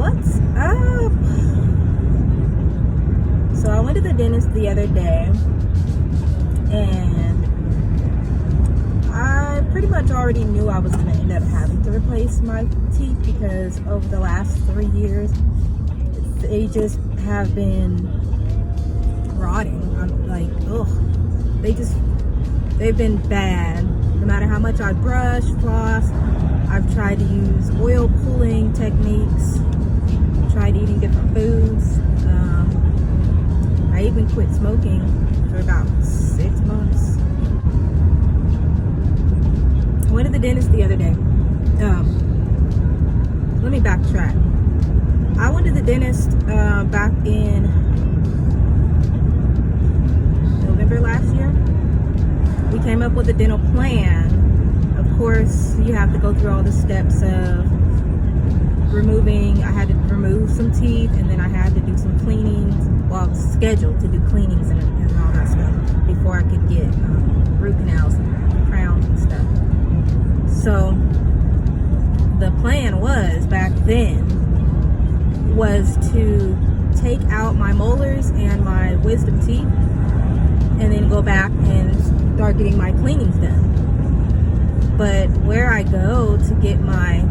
What's up? So I went to the dentist the other day, and I pretty much already knew I was going to end up having to replace my teeth because over the last 3 years, they just have been rotting. I'm like, ugh. They've been bad. No matter how much I brush, floss, I've tried to use oil pulling techniques, tried eating different foods. I even quit smoking for about 6 months. I went to the dentist the other day. Let me backtrack. I went to the dentist back in November last year. We came up with a dental plan. Of course, you have to go through all the steps of I had to remove some teeth, and then I had to do some cleanings. Well, I was scheduled to do cleanings and all that stuff before I could get root canals and crowns and stuff. So the plan was back then was to take out my molars and my wisdom teeth and then go back and start getting my cleanings done. But where I go to get my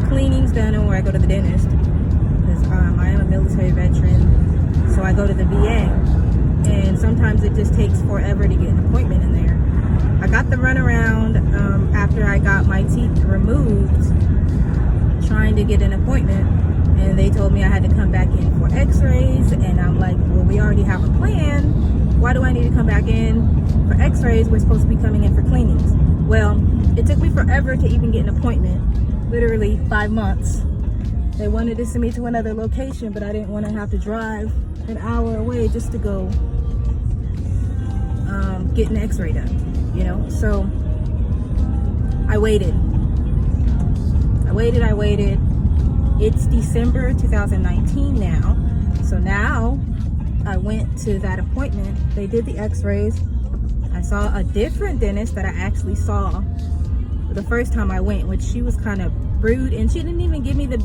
cleanings done and where I go to the dentist, because I am a military veteran, so I go to the VA, and sometimes it just takes forever to get an appointment in there. I got the runaround after I got my teeth removed, trying to get an appointment, and they told me I had to come back in for x-rays, and I'm like, well, we already have a plan. Why do I need to come back in for x-rays? We're supposed to be coming in for cleanings. Well, it took me forever to even get an appointment, literally 5 months. They wanted to send me to another location, but I didn't want to have to drive an hour away just to go get an x-ray done, you know? So I waited. It's December 2019 now. So now I went to that appointment. They did the x-rays. I saw a different dentist that I actually saw the first time I went, which she was kind of rude, and she didn't even give me the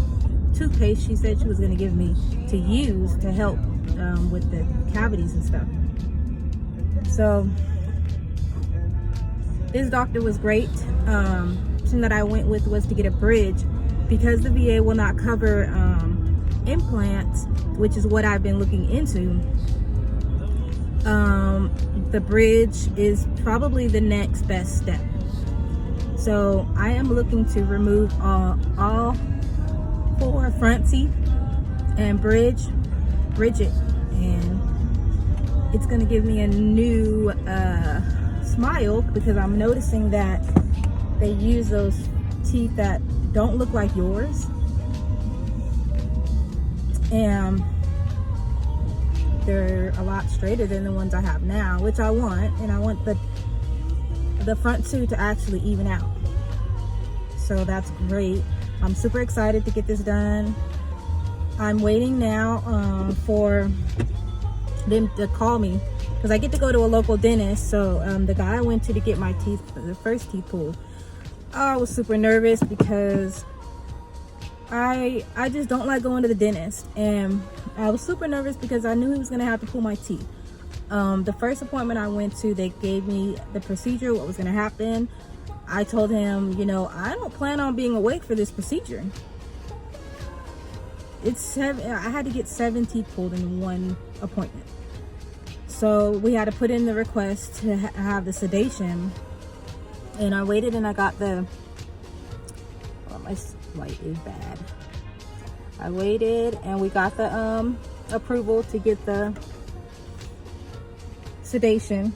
toothpaste she said she was going to give me to use to help with the cavities and stuff. So this doctor was great. Person that I went with was to get a bridge because the VA will not cover implants, which is what I've been looking into. The bridge is probably the next best step. So I am looking to remove all 4 front teeth and bridge it, and it's going to give me a new smile, because I'm noticing that they use those teeth that don't look like yours, and they're a lot straighter than the ones I have now, which I want, and I want the front two to actually even out. So that's great. I'm super excited to get this done. I'm waiting now for them to call me, because I get to go to a local dentist. So the guy I went to get my teeth, the first teeth pulled, I was super nervous because I just don't like going to the dentist, and I was super nervous because I knew he was gonna have to pull my teeth. The first appointment I went to, they gave me the procedure, what was gonna happen. I told him, you know, I don't plan on being awake for this procedure. I had to get 7 teeth pulled in one appointment. So we had to put in the request to have the sedation, and I waited, and I got my light is bad. I waited, and we got the approval to get the sedation.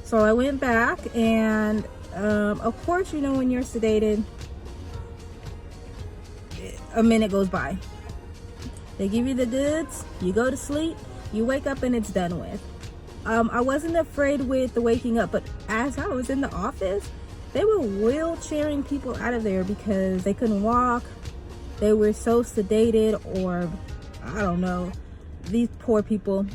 So I went back, and of course, you know, when you're sedated, a minute goes by. They give you the goods, you go to sleep, you wake up, and it's done with. I wasn't afraid with the waking up, but as I was in the office, they were wheelchairing people out of there because they couldn't walk. They were so sedated, or I don't know, these poor people.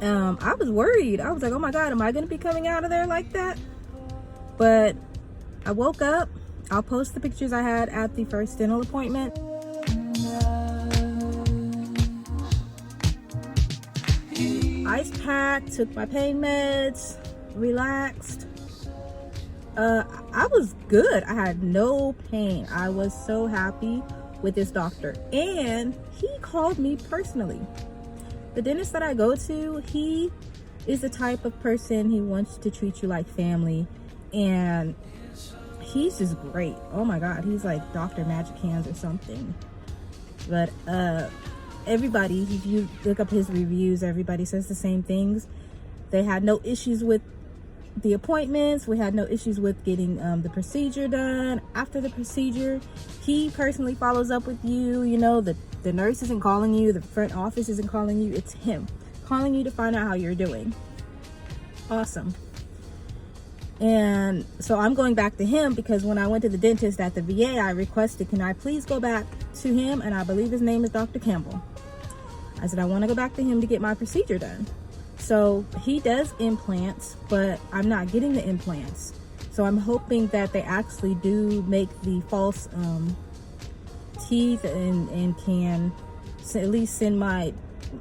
I was worried. I was like, oh my God, am I going to be coming out of there like that? But I woke up, I'll post the pictures I had at the first dental appointment. Ice pack, took my pain meds, relaxed. I was good. I had no pain. I was so happy with this doctor, and he called me personally. The dentist that I go to, he is the type of person, he wants to treat you like family, and he's just great. Oh my god, he's like Dr. Magic Hands or something. But everybody, if you look up his reviews, everybody says the same things. They had no issues with the appointments. We had no issues with getting the procedure done. After the procedure, he personally follows up with you. You know, the nurse isn't calling you, the front office isn't calling you, it's him calling you to find out how you're doing. Awesome. And so I'm going back to him because when I went to the dentist at the VA, I requested, can I please go back to him? And I believe his name is Dr. Campbell. I said, I want to go back to him to get my procedure done. So he does implants, but I'm not getting the implants. So I'm hoping that they actually do make the false teeth and can at least send my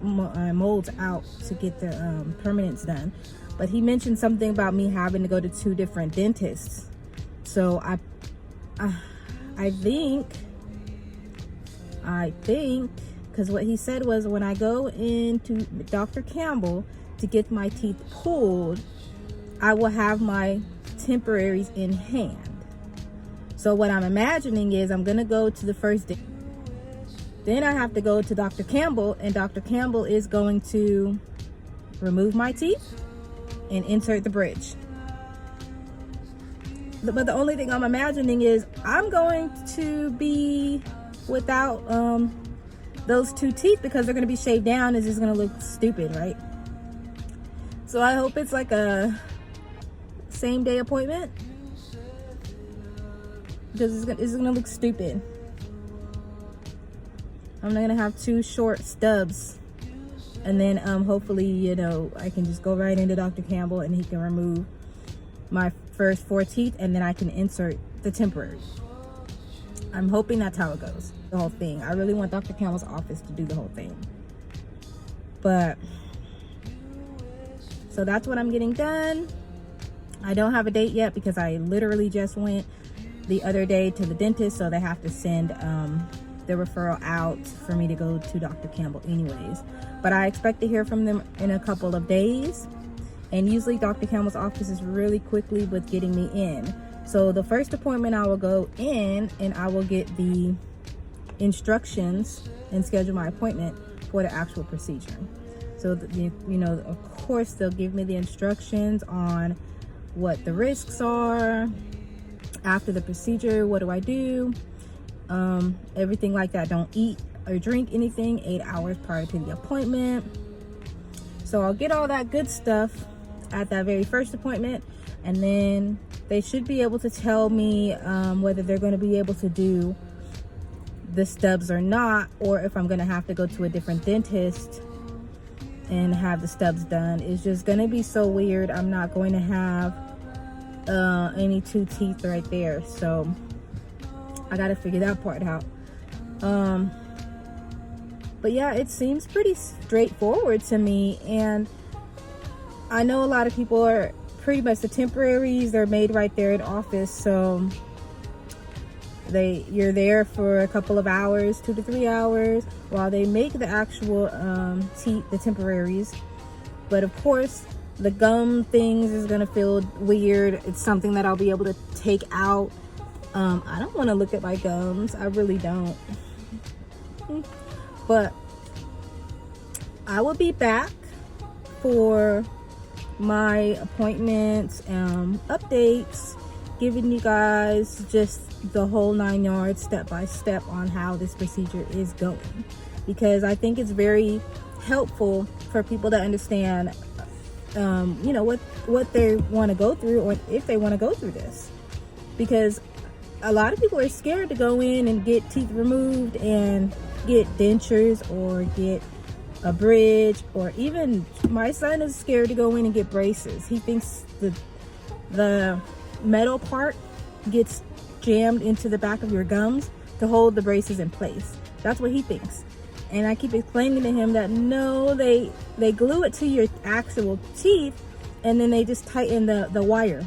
molds out to get the permanents done. But he mentioned something about me having to go to 2 different dentists. So I think, because what he said was when I go into Dr. Campbell to get my teeth pulled, I will have my temporaries in hand. So what I'm imagining is I'm gonna go to the first day. Then I have to go to Dr. Campbell, and Dr. Campbell is going to remove my teeth and insert the bridge. But the only thing I'm imagining is I'm going to be without those 2 teeth because they're going to be shaved down. It's just going to look stupid, right? So I hope it's like a same day appointment because it's going to look stupid. I'm not going to have 2 short stubs. And then hopefully, you know, I can just go right into Dr. Campbell and he can remove my first 4 teeth and then I can insert the temporary. I'm hoping that's how it goes, the whole thing. I really want Dr. Campbell's office to do the whole thing. But, so that's what I'm getting done. I don't have a date yet because I literally just went the other day to the dentist, so they have to send the referral out for me to go to Dr. Campbell anyways. But I expect to hear from them in a couple of days. And usually Dr. Campbell's office is really quickly with getting me in. So the first appointment I will go in and I will get the instructions and schedule my appointment for the actual procedure. So, you know, of course they'll give me the instructions on what the risks are after the procedure, what do I do, everything like that. Don't eat or drink anything 8 hours prior to the appointment. So I'll get all that good stuff at that very first appointment, and then they should be able to tell me whether they're going to be able to do the stubs or not, or if I'm going to have to go to a different dentist and have the stubs done. It's just going to be so weird. I'm not going to have any 2 teeth right there, so I got to figure that part out. But yeah, it seems pretty straightforward to me, and I know a lot of people are pretty much the temporaries, they're made right there in office, so you're there for a couple of hours, 2 to 3 hours, while they make the actual teeth, the temporaries. But of course, the gum things is gonna feel weird. It's something that I'll be able to take out. I don't want to look at my gums. I really don't. But I will be back for my appointments, updates, giving you guys just the whole 9 yards, step by step on how this procedure is going, because I think it's very helpful for people to understand you know, what they want to go through, or if they want to go through this, because a lot of people are scared to go in and get teeth removed and get dentures or get a bridge, or even my son is scared to go in and get braces. He thinks the metal part gets jammed into the back of your gums to hold the braces in place. That's what he thinks. And I keep explaining to him that no, they glue it to your actual teeth, and then they just tighten the wire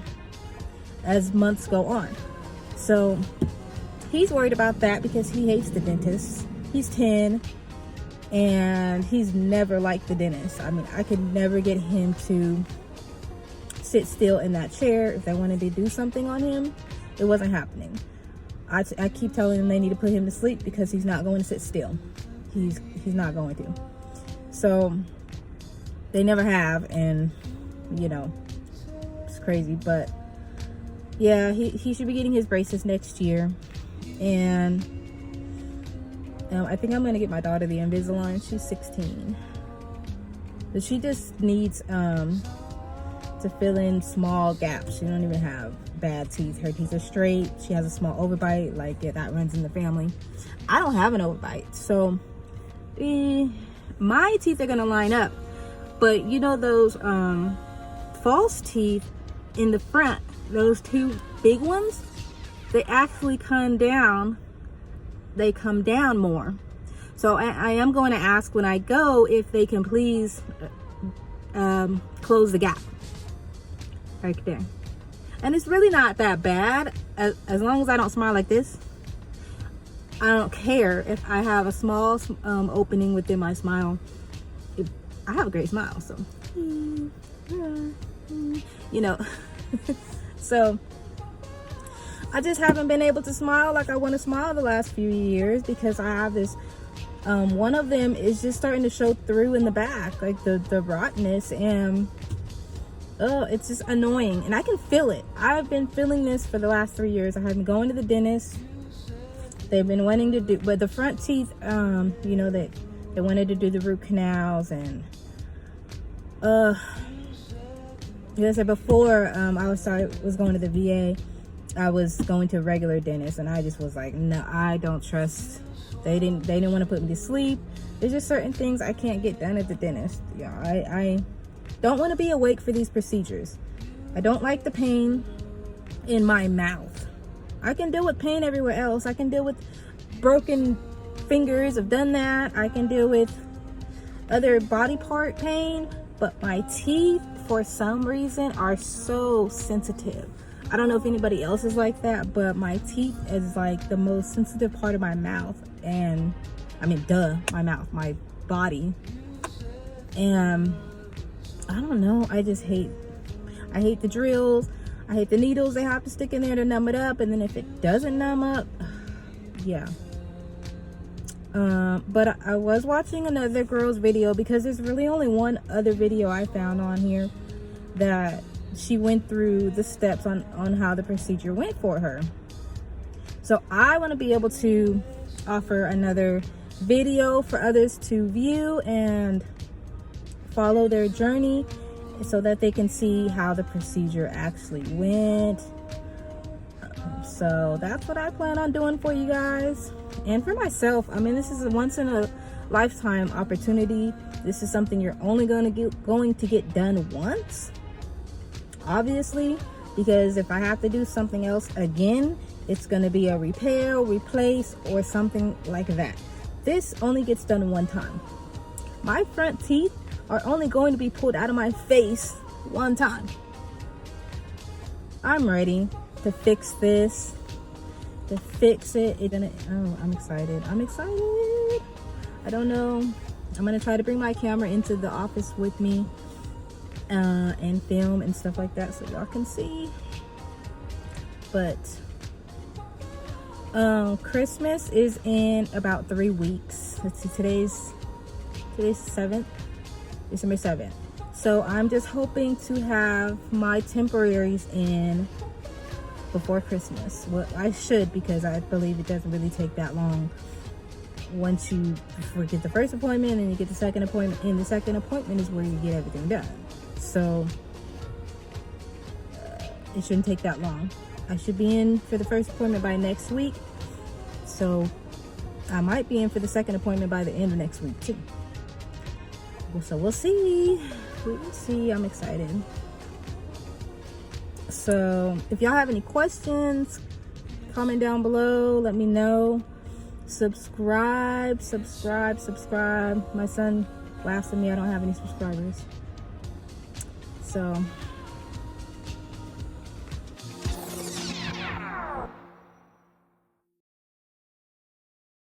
as months go on. So he's worried about that because he hates the dentist. He's 10 and he's never liked the dentist. I mean, I could never get him to sit still in that chair. If they wanted to do something on him, it wasn't happening. I keep telling them they need to put him to sleep because he's not going to sit still. He's not going to. So they never have, and you know, it's crazy. But yeah, he should be getting his braces next year. And I think I'm gonna get my daughter the Invisalign. She's 16, but she just needs to fill in small gaps. She don't even have bad teeth. Her teeth are straight. She has a small overbite, like that runs in the family. I don't have an overbite, so my teeth are gonna line up. But you know those false teeth in the front, those two big ones, they actually come down. They come down more. So I am going to ask when I go if they can please close the gap right there. And it's really not that bad as long as I don't smile like this. I don't care if I have a small opening within my smile. I have a great smile, so you know. So I just haven't been able to smile like I want to smile the last few years because I have this one of them is just starting to show through in the back, like the rottenness, and it's just annoying, and I can feel it. I've been feeling this for the last 3 years. I have been going to the dentist. They've been wanting to do, but the front teeth, you know, they wanted to do the root canals, and like I said before, I was going to the VA. I was going to a regular dentist, and I just was like, no, I don't trust. They didn't want to put me to sleep. There's just certain things I can't get done at the dentist. Yeah, I don't want to be awake for these procedures. I don't like the pain in my mouth. I can deal with pain everywhere else. I can deal with broken fingers. I've done that. I can deal with other body part pain, but my teeth, for some reason, are so sensitive. I don't know if anybody else is like that, but my teeth is like the most sensitive part of my mouth. And I mean, my mouth, my body. And I don't know, I hate the drills. I hate the needles they have to stick in there to numb it up. And then if it doesn't numb up, yeah. But I was watching another girl's video because there's really only one other video I found on here that she went through the steps on how the procedure went for her. So I want to be able to offer another video for others to view and follow their journey so that they can see how the procedure actually went. So that's what I plan on doing for you guys and for myself. I mean, this is a once in a lifetime opportunity. This is something you're only going to get done once, obviously, because if I have to do something else again, it's going to be a repair, replace, or something like that. This only gets done one time. My front teeth are only going to be pulled out of my face one time. I'm ready to fix this, to fix it. I'm excited. I'm excited. I don't know. I'm going to try to bring my camera into the office with me and film and stuff like that so y'all can see. But Christmas is in about 3 weeks. Let's see, today's 7th, December 7th. So I'm just hoping to have my temporaries in before Christmas. Well, I should, because I believe it doesn't really take that long. Once you get the first appointment and you get the second appointment, and the second appointment is where you get everything done. So it shouldn't take that long. I should be in for the first appointment by next week. So I might be in for the second appointment by the end of next week too. So we'll see. We will see. I'm excited. So if y'all have any questions, Comment down below. Let me know. Subscribe. My son laughs at me. I don't have any subscribers. So